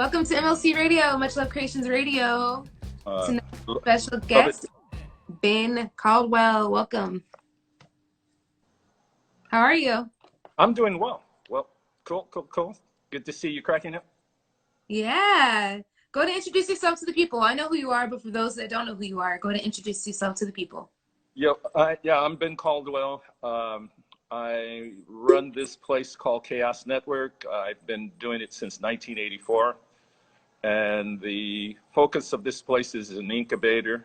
Welcome to MLC Radio, Much Love Creations Radio. Tonight's special guest, Ben Caldwell. Welcome. How are you? I'm doing well. Well, cool. Good to see you cracking up. Yeah. Go to introduce yourself to the people. I know who you are, but for those that don't know who you are, go to introduce yourself to the people. Yeah, I'm Ben Caldwell. I run this place called Kaos Network. I've been doing it since 1984. And the focus of this place is an incubator.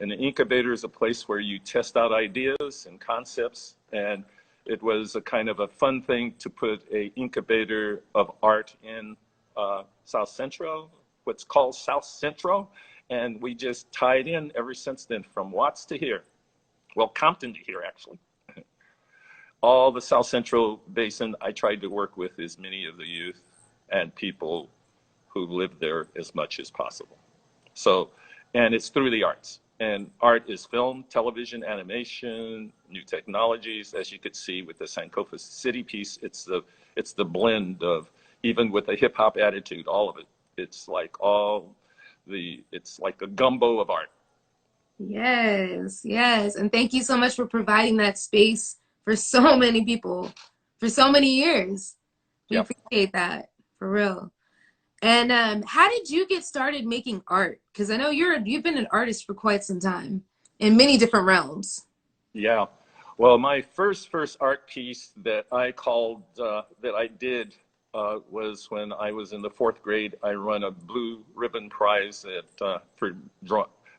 And an incubator is a place where you test out ideas and concepts. And it was a kind of a fun thing to put an incubator of art in South Central, what's called South Central. And we just tied in ever since then, from Watts to here. Well, Compton to here, actually. All the South Central Basin, I tried to work with as many of the youth and people who live there as much as possible. So, and it's through the arts. And art is film, television, animation, new technologies. As you could see with the Sankofa City piece, it's the blend of, even with a hip hop attitude, all of it. It's like it's like a gumbo of art. Yes. And thank you so much for providing that space for so many people for so many years. We appreciate that, for real. And how did you get started making art? Because I know you've been an artist for quite some time in many different realms. Yeah. Well, my first art piece that I did was when I was in the 4th grade. I won a blue ribbon prize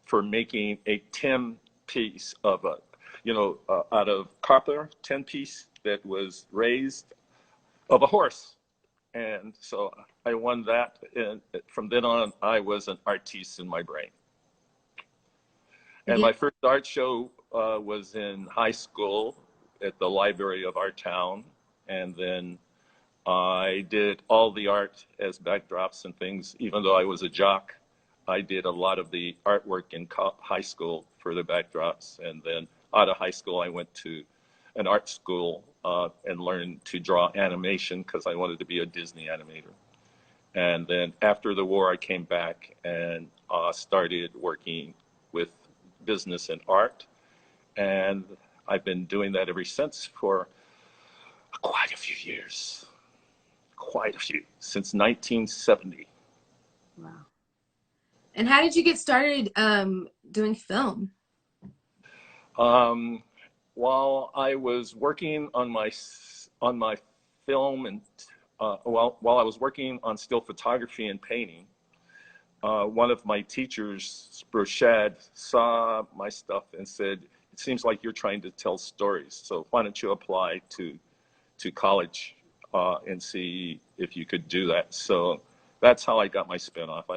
for making a 10 piece of out of copper, 10 piece that was raised of a horse. And so I won that. And from then on, I was an artiste in my brain. And my first art show was in high school at the library of our town. And then I did all the art as backdrops and things. Even though I was a jock, I did a lot of the artwork in high school for the backdrops. And then out of high school, I went to an art school and learned to draw animation because I wanted to be a Disney animator. And then after the war, I came back and started working with business and art. And I've been doing that ever since for quite a few years. Since 1970. Wow. And how did you get started doing film? While I was working on my film and while I was working on still photography and painting, one of my teachers, Brashad, saw my stuff and said, "It seems like you're trying to tell stories. So why don't you apply to college and see if you could do that?" So that's how I got my spinoff.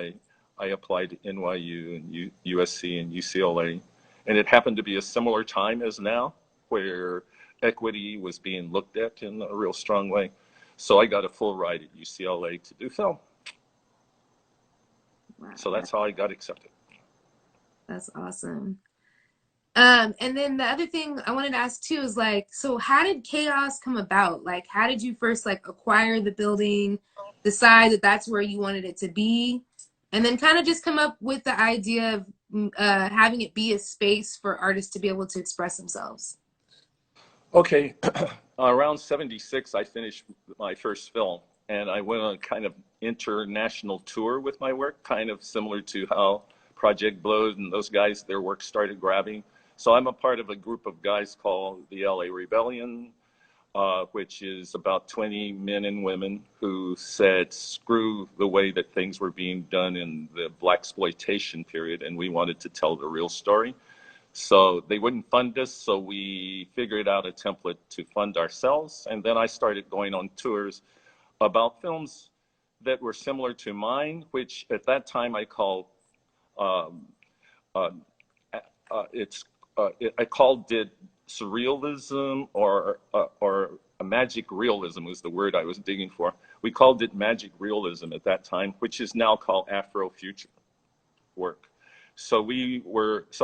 I applied to NYU and USC and UCLA. And it happened to be a similar time as now, where equity was being looked at in a real strong way. So I got a full ride at UCLA to do film. Wow. So that's how I got accepted. That's awesome. And then the other thing I wanted to ask too is so how did Kaos come about? How did you first acquire the building, decide that that's where you wanted it to be, and then kind of just come up with the idea of having it be a space for artists to be able to express themselves? Okay, around 76, I finished my first film, and I went on a kind of international tour with my work, kind of similar to how Project Blowed and those guys, their work started grabbing. So I'm a part of a group of guys called the LA Rebellion, which is about 20 men and women who said, screw the way that things were being done in the blaxploitation period, and we wanted to tell the real story. So they wouldn't fund us, so we figured out a template to fund ourselves. And then I started going on tours about films that were similar to mine, which at that time I called, I called it surrealism or a magic realism was the word I was digging for. We called it magic realism at that time, which is now called Afrofuture work. So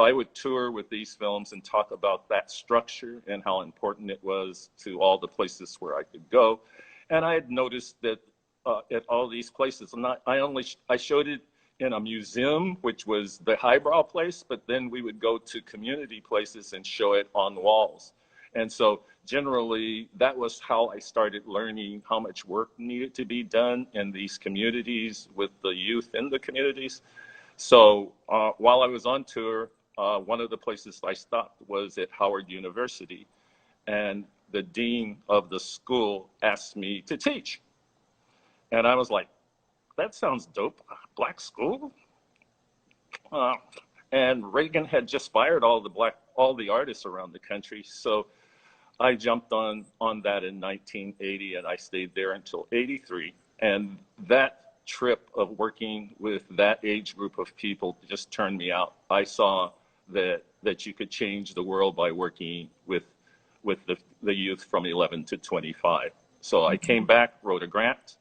I would tour with these films and talk about that structure and how important it was to all the places where I could go. And I had noticed that at all these places. And I showed it in a museum, which was the highbrow place, but then we would go to community places and show it on walls. And so generally, that was how I started learning how much work needed to be done in these communities with the youth in the communities. So while I was on tour, one of the places I stopped was at Howard University, and the dean of the school asked me to teach. And I was like, that sounds dope, black school? And Reagan had just fired all the artists around the country. So I jumped on that in 1980, and I stayed there until 83. And that trip of working with that age group of people just turned me out. I saw that you could change the world by working with the youth from 11 to 25. So I came back, wrote a grant.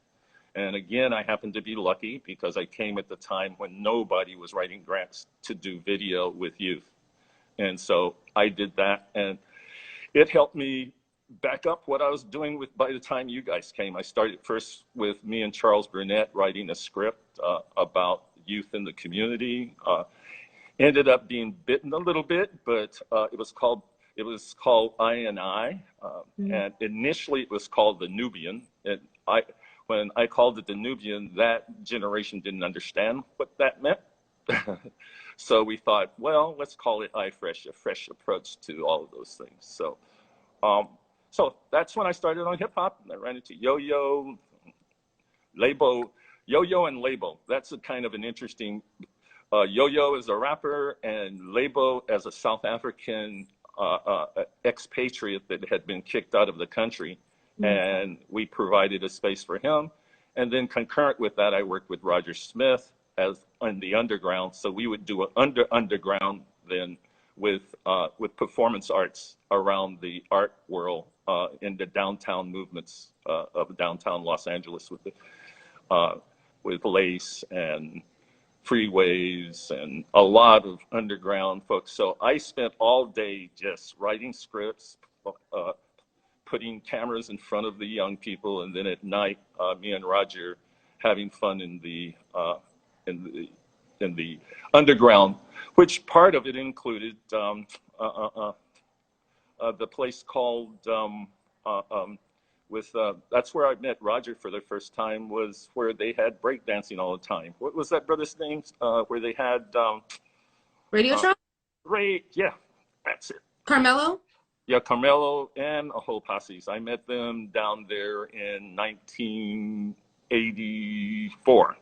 And again, I happened to be lucky because I came at the time when nobody was writing grants to do video with youth. And so I did that, and it helped me back up what I was doing by the time you guys came. I started first with me and Charles Burnett writing a script about youth in the community. Ended up being bitten a little bit, but it was called I&I, and initially it was called The Nubian. And when I called it The Nubian, that generation didn't understand what that meant. So we thought, well, let's call it iFresh, a fresh approach to all of those things. So so that's when I started on hip hop. I ran into Yo-Yo, Labo, Yo-Yo and Labo. That's a kind of an interesting, Yo-Yo as a rapper and Labo as a South African expatriate that had been kicked out of the country. And we provided a space for him. And then concurrent with that, I worked with Roger Smith as in the underground. So we would do an underground then with performance arts around the art world in the downtown movements of downtown Los Angeles with Lace and Freeways and a lot of underground folks. So I spent all day just writing scripts, putting cameras in front of the young people, and then at night, me and Roger having fun in the underground, which part of it included the place called that's where I met Roger for the first time, was where they had breakdancing all the time. What was that brother's name? Where they had Radiotron? Yeah, that's it. Carmelo? Yeah, Carmelo and a whole posse. I met them down there in 1984.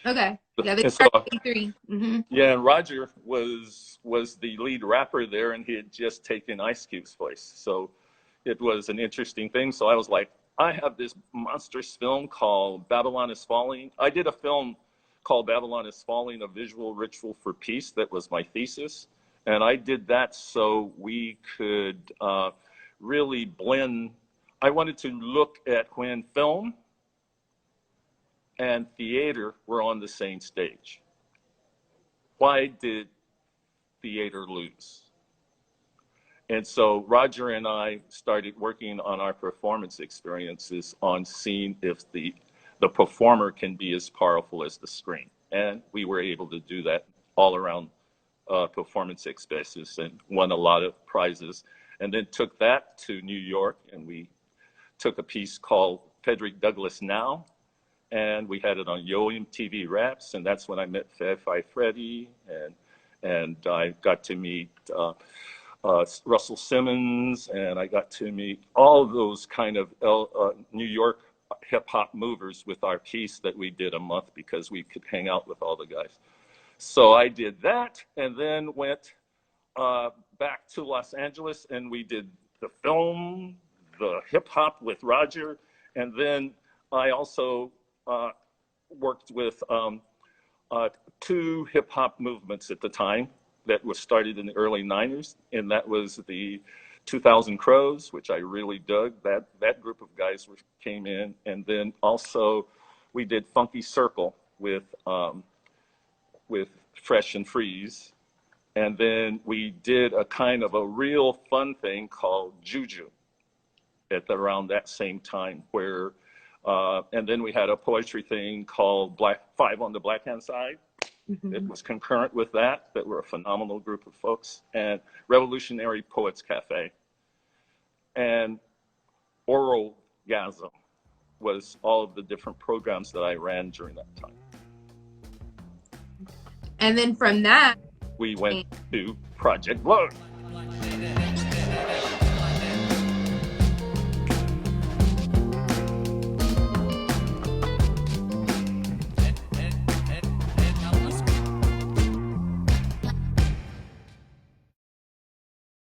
Okay. Yeah, they started 83. Yeah, and Roger was the lead rapper there, and he had just taken Ice Cube's place. So it was an interesting thing. So I was like, I have this monstrous film called Babylon is Falling. I did a film called Babylon is Falling, a visual ritual for peace. That was my thesis. And I did that so we could really blend. I wanted to look at when film and theater were on the same stage. Why did theater lose? And so Roger and I started working on our performance experiences on seeing if the performer can be as powerful as the screen. And we were able to do that all around performance spaces and won a lot of prizes. And then took that to New York, and we took a piece called Frederick Douglass Now, and we had it on Yo MTV Raps, and that's when I met Fi Freddy, and I got to meet Russell Simmons, and I got to meet all of those kind of New York hip hop movers with our piece that we did a month because we could hang out with all the guys. So I did that, and then went back to Los Angeles, and we did the film, the hip hop with Roger, and then I also worked with two hip hop movements at the time that was started in the early 90s, and that was the 2000 Crows, which I really dug. That group of guys came in, and then also we did Funky Circle with Fresh and Freeze, and then we did a kind of a real fun thing called Juju at around that same time, where And then we had a poetry thing called Black Five on the Black Hand Side. Mm-hmm. It was concurrent with that were a phenomenal group of folks, and Revolutionary Poets Cafe. And Oralgasm was all of the different programs that I ran during that time. And then from that, we went to Project Blur.